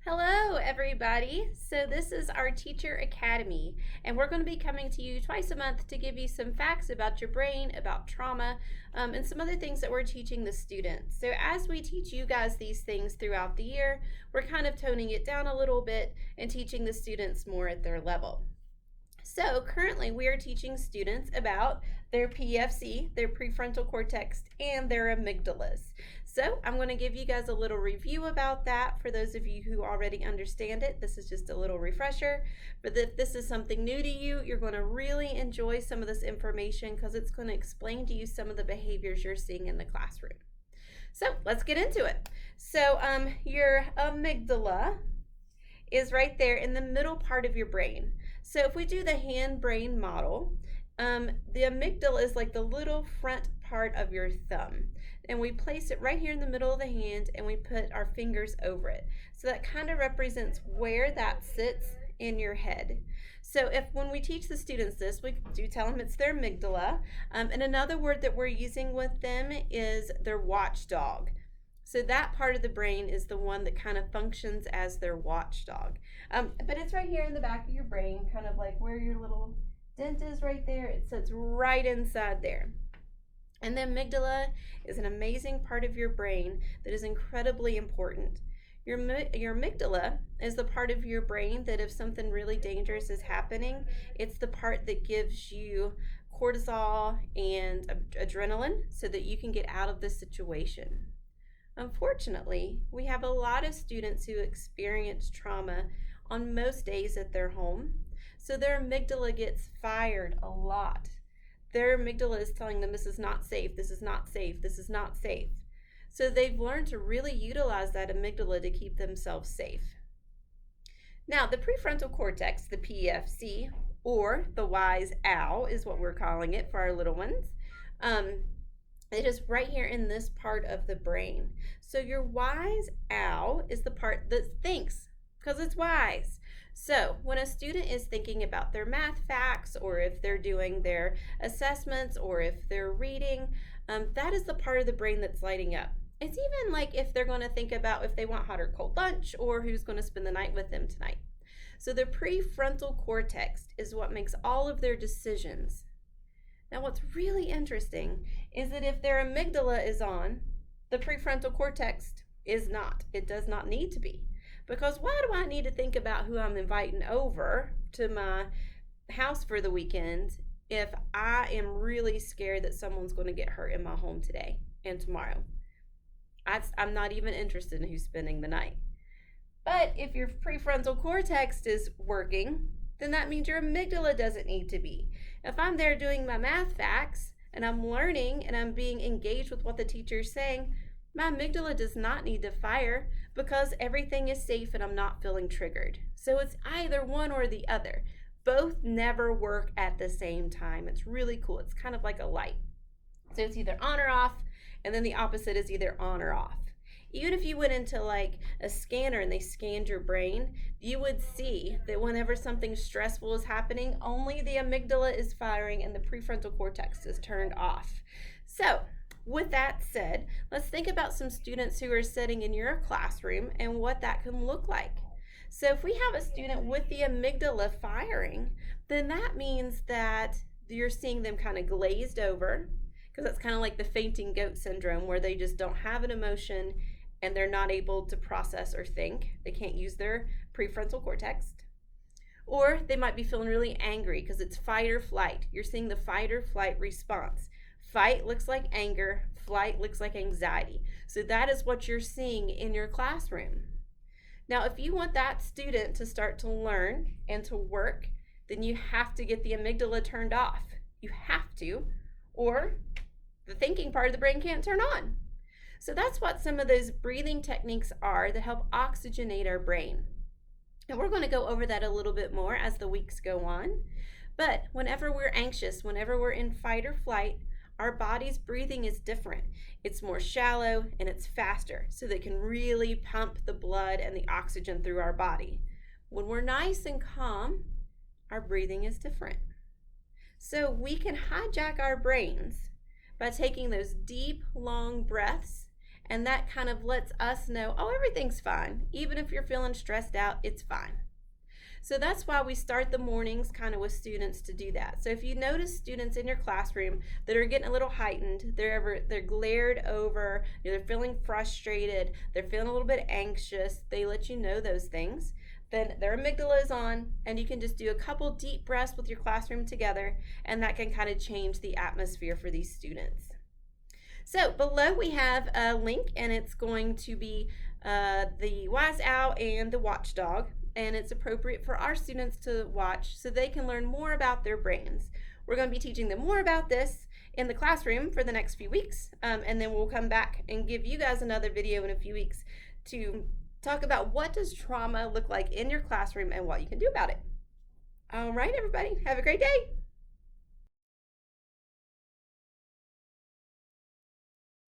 Hello, everybody. So, this is our Teacher Academy, and we're going to be coming to you twice a month to give you some facts about your brain, about trauma, and some other things that we're teaching the students. So, as we teach you guys these things throughout the year, we're kind of toning it down a little bit and teaching the students more at their level. So currently we are teaching students about their PFC, their prefrontal cortex, and their amygdalas. So I'm going to give you guys a little review about that for those of you who already understand it. This is just a little refresher. But if this is something new to you, you're going to really enjoy some of this information because it's going to explain to you some of the behaviors you're seeing in the classroom. So let's get into it. So your amygdala is right there in the middle part of your brain. So if we do the hand-brain model, the amygdala is like the little front part of your thumb. And we place it right here in the middle of the hand and we put our fingers over it. So that kind of represents where that sits in your head. So when we teach the students this, we do tell them it's their amygdala. And another word that we're using with them is their watchdog. So that part of the brain is the one that kind of functions as their watchdog. But it's right here in the back of your brain, kind of like where your little dent is right there. It sits right inside there. And the amygdala is an amazing part of your brain that is incredibly important. Your amygdala is the part of your brain that if something really dangerous is happening, it's the part that gives you cortisol and adrenaline so that you can get out of the situation. Unfortunately, we have a lot of students who experience trauma on most days at their home, so their amygdala gets fired a lot. Their amygdala is telling them this is not safe, this is not safe, this is not safe. So they've learned to really utilize that amygdala to keep themselves safe. Now, the prefrontal cortex, the PFC, or the wise owl is what we're calling it for our little ones. It is right here in this part of the brain. So your wise owl is the part that thinks because it's wise. So when a student is thinking about their math facts or if they're doing their assessments or if they're reading, that is the part of the brain that's lighting up. It's even like if they're going to think about if they want hot or cold lunch or who's going to spend the night with them tonight. So the prefrontal cortex is what makes all of their decisions. Now, what's really interesting is that if their amygdala is on, the prefrontal cortex is not. It does not need to be. Because why do I need to think about who I'm inviting over to my house for the weekend if I am really scared that someone's going to get hurt in my home today and tomorrow? I'm not even interested in who's spending the night. But if your prefrontal cortex is working, then that means your amygdala doesn't need to be. If I'm there doing my math facts and I'm learning and I'm being engaged with what the teacher is saying, my amygdala does not need to fire because everything is safe and I'm not feeling triggered. So it's either one or the other. Both never work at the same time. It's really cool. It's kind of like a light. So it's either on or off, and then the opposite is either on or off. Even if you went into like a scanner and they scanned your brain, you would see that whenever something stressful is happening, only the amygdala is firing and the prefrontal cortex is turned off. So, with that said, let's think about some students who are sitting in your classroom and what that can look like. So, if we have a student with the amygdala firing, then that means that you're seeing them kind of glazed over, because that's kind of like the fainting goat syndrome where they just don't have an emotion and they're not able to process or think. They can't use their prefrontal cortex. Or they might be feeling really angry because it's fight or flight. You're seeing the fight or flight response. Fight looks like anger, flight looks like anxiety. So that is what you're seeing in your classroom. Now, if you want that student to start to learn and to work, then you have to get the amygdala turned off. You have to, or the thinking part of the brain can't turn on. So that's what some of those breathing techniques are that help oxygenate our brain. And we're going to go over that a little bit more as the weeks go on. But whenever we're anxious, whenever we're in fight or flight, our body's breathing is different. It's more shallow and it's faster, so that it can really pump the blood and the oxygen through our body. When we're nice and calm, our breathing is different. So we can hijack our brains by taking those deep, long breaths and that kind of lets us know, oh, everything's fine. Even if you're feeling stressed out, it's fine. So that's why we start the mornings kind of with students to do that. So if you notice students in your classroom that are getting a little heightened, they're glared over, they're feeling frustrated, they're feeling a little bit anxious, they let you know those things, then their amygdala is on, and you can just do a couple deep breaths with your classroom together, and that can kind of change the atmosphere for these students. So below we have a link, and it's going to be the Wise Owl and the Watchdog, and it's appropriate for our students to watch so they can learn more about their brains. We're going to be teaching them more about this in the classroom for the next few weeks, and then we'll come back and give you guys another video in a few weeks to talk about what does trauma look like in your classroom and what you can do about it. All right, everybody, have a great day.